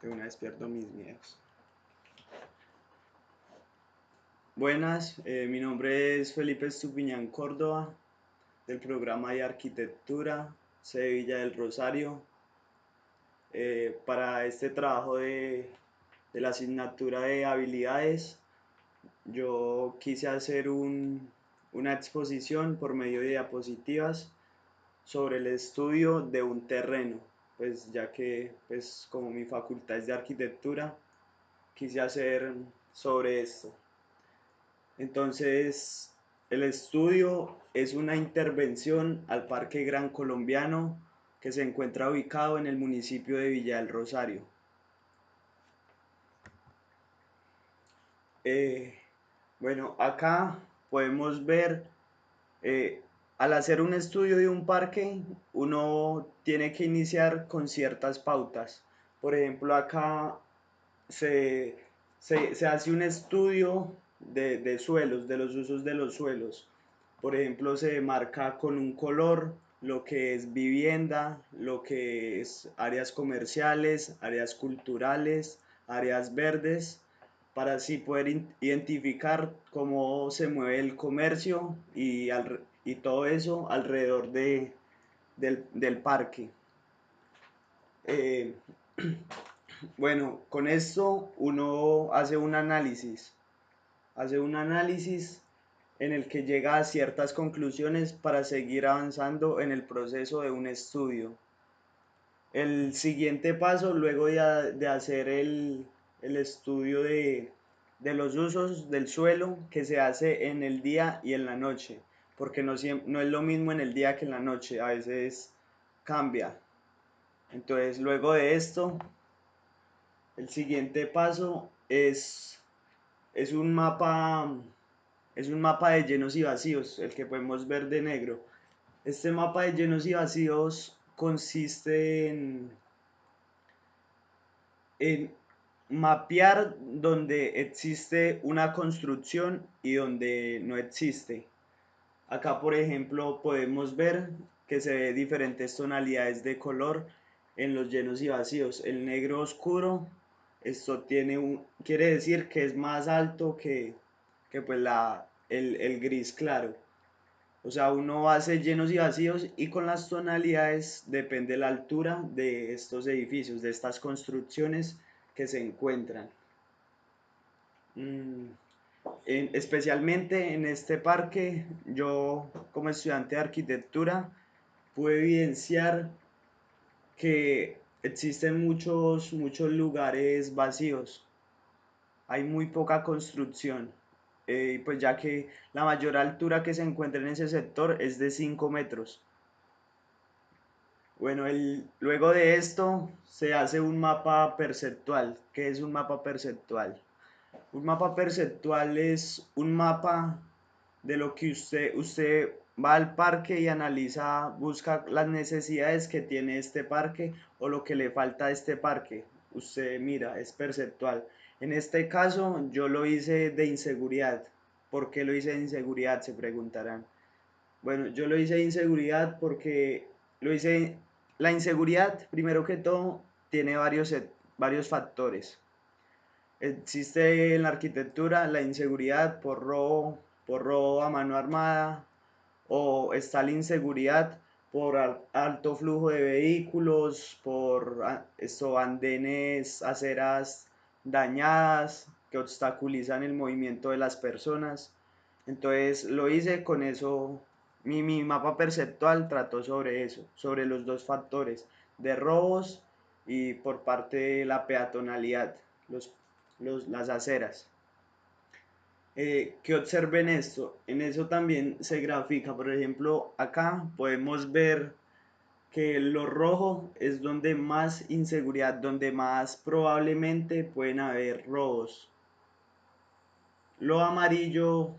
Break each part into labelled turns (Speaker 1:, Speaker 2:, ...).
Speaker 1: De una vez pierdo mis miedos. Buenas, mi nombre es Felipe Estupiñán Córdoba, del programa de arquitectura Sevilla del Rosario. Para este trabajo de la asignatura de habilidades, yo quise hacer una exposición por medio de diapositivas sobre el estudio de un terreno, pues ya que pues como mi facultad es de arquitectura, quise hacer sobre esto. Entonces, el estudio es una intervención al Parque Gran Colombiano que se encuentra ubicado en el municipio de Villa del Rosario. Eh, bueno, acá podemos ver, eh, al hacer un estudio de un parque, uno tiene que iniciar con ciertas pautas. Por ejemplo, acá se, se hace un estudio de suelos, de los usos de los suelos. Por ejemplo, se marca con un color lo que es vivienda, lo que es áreas comerciales, áreas culturales, áreas verdes, para así poder identificar cómo se mueve el comercio y todo eso alrededor del parque. Eh, bueno, con esto uno hace un análisis en el que llega a ciertas conclusiones para seguir avanzando en el proceso de un estudio. El siguiente paso, luego de hacer el estudio de los usos del suelo, que se hace en el día y en la noche, porque no es lo mismo en el día que en la noche, a veces cambia. Entonces, luego de esto, el siguiente paso es un mapa, es un mapa de llenos y vacíos, el que podemos ver de negro. Este mapa de llenos y vacíos consiste en mapear donde existe una construcción y donde no existe. Acá, por ejemplo, podemos ver que se ve diferentes tonalidades de color en los llenos y vacíos. El negro oscuro, esto quiere decir que es más alto que pues el gris claro. O sea, uno hace llenos y vacíos y con las tonalidades depende la altura de estos edificios, de estas construcciones que se encuentran. Mm, especialmente en este parque, yo como estudiante de arquitectura pude evidenciar que existen muchos lugares vacíos. Hay muy poca construcción, pues ya que la mayor altura que se encuentra en ese sector es de 5 metros. Bueno, luego de esto se hace un mapa perceptual. ¿Qué es un mapa perceptual? Un mapa perceptual es un mapa de lo que usted va al parque y analiza, busca las necesidades que tiene este parque o lo que le falta a este parque. Usted mira, es perceptual. En este caso yo lo hice de inseguridad. ¿Por qué lo hice de inseguridad? Se preguntarán. Bueno, yo lo hice de inseguridad porque lo hice, la inseguridad, primero que todo, tiene varios factores. Existe en la arquitectura la inseguridad por robo a mano armada, o está la inseguridad por alto flujo de vehículos, por andenes, aceras dañadas que obstaculizan el movimiento de las personas. Entonces lo hice con eso, mi mapa perceptual trató sobre eso, sobre los dos factores, de robos y por parte de la peatonalidad, los, las aceras. ¿Qué observé en esto? En eso también se grafica, por ejemplo, acá podemos ver que lo rojo es donde más inseguridad, donde más probablemente pueden haber robos. Lo amarillo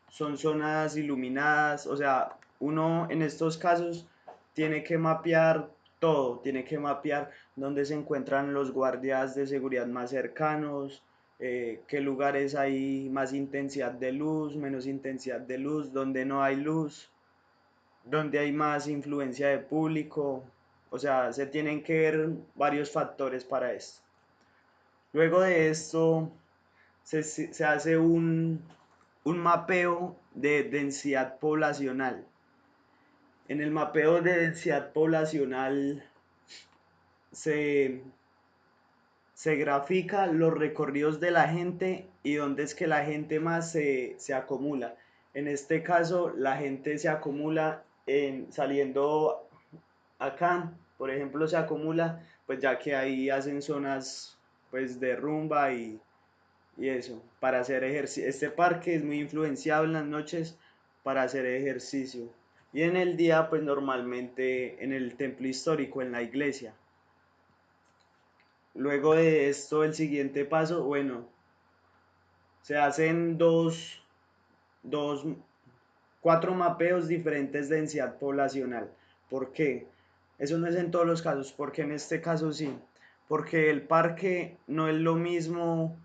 Speaker 1: son zonas iluminadas, o sea, uno en estos casos tiene que mapear todo, tiene que mapear dónde se encuentran los guardias de seguridad más cercanos, qué lugares hay más intensidad de luz, menos intensidad de luz, dónde no hay luz, dónde hay más influencia de público, o sea, se tienen que ver varios factores para esto. Luego de esto se hace un mapeo de densidad poblacional. En el mapeo de densidad poblacional se, se grafica los recorridos de la gente y dónde es que la gente más se acumula. En este caso, la gente se acumula saliendo acá, por ejemplo, se acumula, pues ya que ahí hacen zonas pues de rumba y eso, para hacer ejercicio. Este parque es muy influenciado en las noches para hacer ejercicio. Y en el día, pues normalmente en el templo histórico, en la iglesia. Luego de esto, el siguiente paso, bueno, se hacen dos, cuatro mapeos diferentes de densidad poblacional. ¿Por qué? Eso no es en todos los casos, porque en este caso sí. Porque el parque no es lo mismo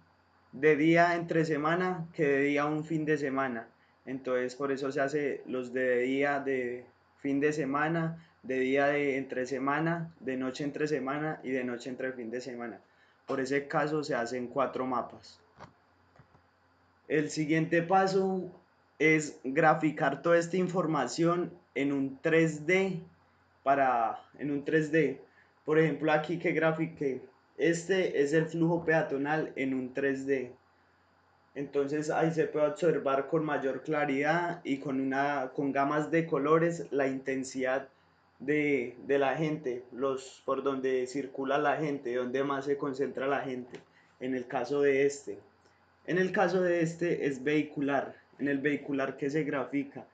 Speaker 1: de día entre semana que de día un fin de semana. Entonces por eso se hace los de día de fin de semana, de día de entre semana, de noche entre semana y de noche entre fin de semana. Por ese caso se hacen cuatro mapas. El siguiente paso es graficar toda esta información en un 3D en un 3D. Por ejemplo, aquí que grafiqué, este es el flujo peatonal en un 3D. Entonces ahí se puede observar con mayor claridad y con gamas de colores la intensidad de la gente, por donde circula la gente, donde más se concentra la gente, en el caso de este. En el caso de este es vehicular. En el vehicular, ¿qué se grafica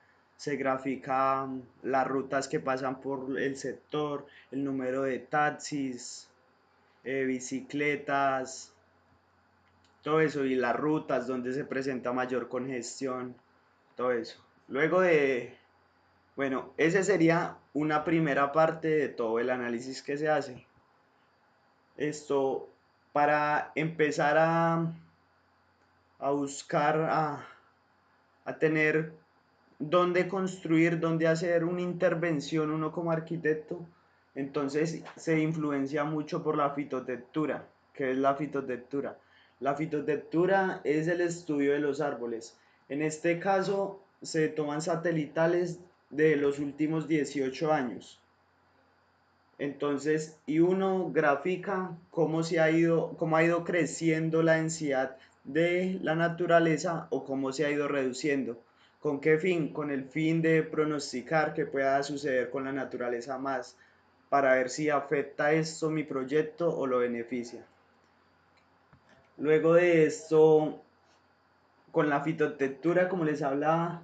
Speaker 1: las rutas que pasan por el sector, el número de taxis, bicicletas, todo eso, y las rutas donde se presenta mayor congestión, todo eso. Luego de, bueno, ese sería una primera parte de todo el análisis que se hace. Esto para empezar a buscar, a tener dónde construir, dónde hacer una intervención uno como arquitecto, entonces se influencia mucho por la fitotectura. ¿Qué es la fitotectura? La fitotectura es el estudio de los árboles. En este caso se toman satelitales de los últimos 18 años. Entonces, y uno grafica cómo ha ido creciendo la densidad de la naturaleza o cómo se ha ido reduciendo. ¿Con qué fin? Con el fin de pronosticar qué pueda suceder con la naturaleza más, para ver si afecta esto mi proyecto o lo beneficia. Luego de esto, con la fitotectura, como les hablaba,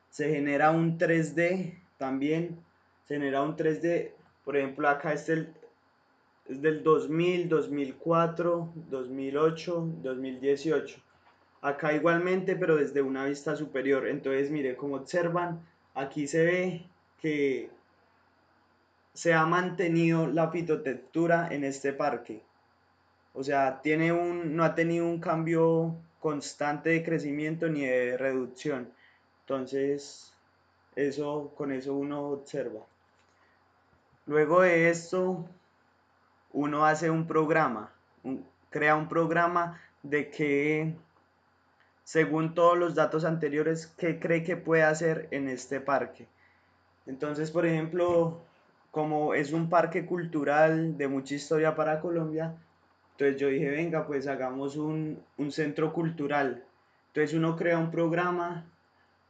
Speaker 1: se genera un 3D también, se genera un 3D, por ejemplo acá es del 2000, 2004, 2008, 2018. Acá igualmente, pero desde una vista superior. Entonces, mire, como observan, aquí se ve que se ha mantenido la fitotectura en este parque. O sea, no ha tenido un cambio constante de crecimiento ni de reducción. Entonces, con eso uno observa. Luego de esto, uno hace un programa, crea un programa de que, según todos los datos anteriores, qué cree que puede hacer en este parque. Entonces, por ejemplo, como es un parque cultural de mucha historia para Colombia, entonces yo dije, venga, pues hagamos un centro cultural. Entonces uno crea un programa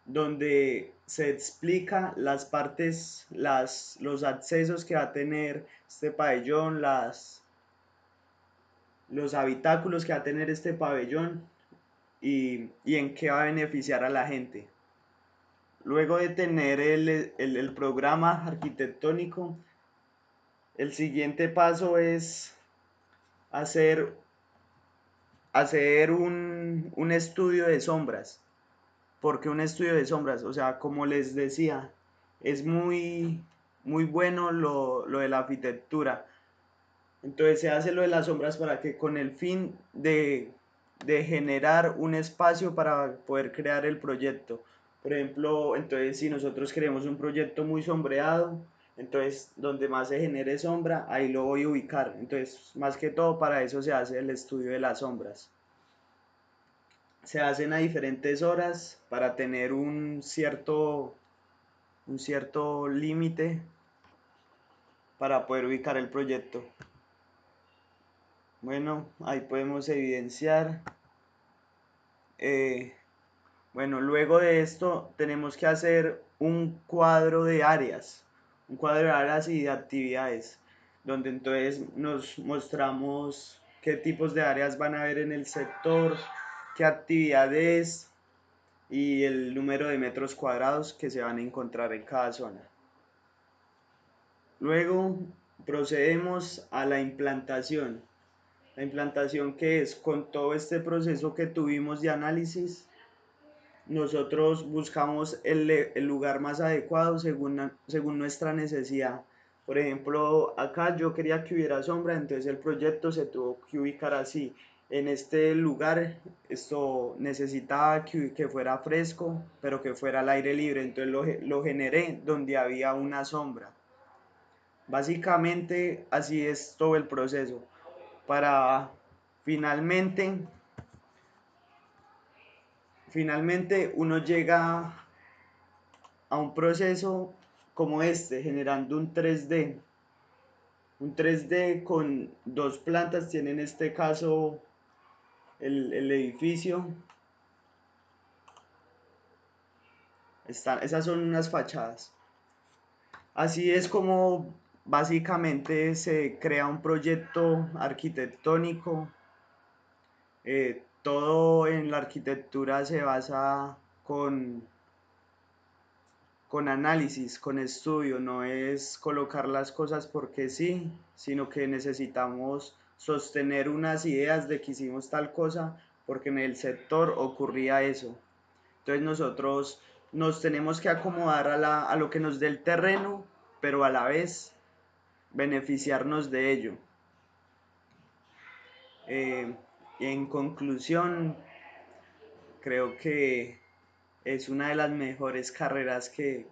Speaker 1: donde se explica las partes, los accesos que va a tener este pabellón, los habitáculos que va a tener este pabellón y en qué va a beneficiar a la gente. Luego de tener el programa arquitectónico, el siguiente paso es hacer, hacer un estudio de sombras. ¿Por qué un estudio de sombras? O sea, como les decía, es muy bueno lo de la arquitectura. Entonces se hace lo de las sombras para que con el fin de generar un espacio para poder crear el proyecto. Por ejemplo, entonces si nosotros queremos un proyecto muy sombreado, Entonces, donde más se genere sombra, ahí lo voy a ubicar. Entonces, más que todo para eso se hace el estudio de las sombras. Se hacen a diferentes horas para tener un cierto límite para poder ubicar el proyecto. Bueno, ahí podemos evidenciar. eh, bueno, luego de esto tenemos que hacer un cuadro de áreas y de actividades, donde entonces nos mostramos qué tipos de áreas van a haber en el sector, qué actividades y el número de metros cuadrados que se van a encontrar en cada zona. Luego procedemos a la implantación. La implantación, que es con todo este proceso que tuvimos de análisis, nosotros buscamos el lugar más adecuado según nuestra necesidad. Por ejemplo, acá yo quería que hubiera sombra, entonces el proyecto se tuvo que ubicar así. En este lugar esto necesitaba que fuera fresco, pero que fuera al aire libre, entonces lo generé donde había una sombra. Básicamente así es todo el proceso. Para finalmente, finalmente uno llega a un proceso como este, generando un 3D. Un 3D con dos plantas, tiene en este caso el edificio. Esas son unas fachadas. Así es como básicamente se crea un proyecto arquitectónico. Todo en la arquitectura se basa con análisis, con estudio, no es colocar las cosas porque sí, sino que necesitamos sostener unas ideas de que hicimos tal cosa porque en el sector ocurría eso. Entonces nosotros nos tenemos que acomodar a lo que nos dé el terreno, pero a la vez beneficiarnos de ello. Eh, en conclusión, creo que es una de las mejores carreras que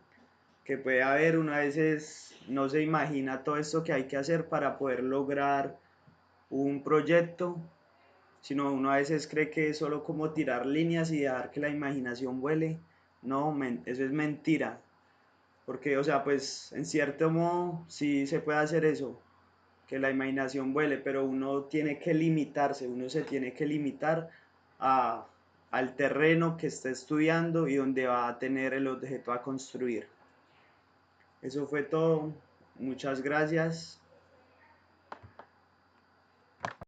Speaker 1: puede haber. Uno a veces no se imagina todo esto que hay que hacer para poder lograr un proyecto, sino uno a veces cree que es solo como tirar líneas y dejar que la imaginación vuele. No, eso es mentira. Porque, o sea, pues en cierto modo sí se puede hacer eso, que la imaginación vuele, pero uno tiene que limitarse, uno se tiene que limitar a, al terreno que está estudiando y donde va a tener el objeto a construir. Eso fue todo. Muchas gracias.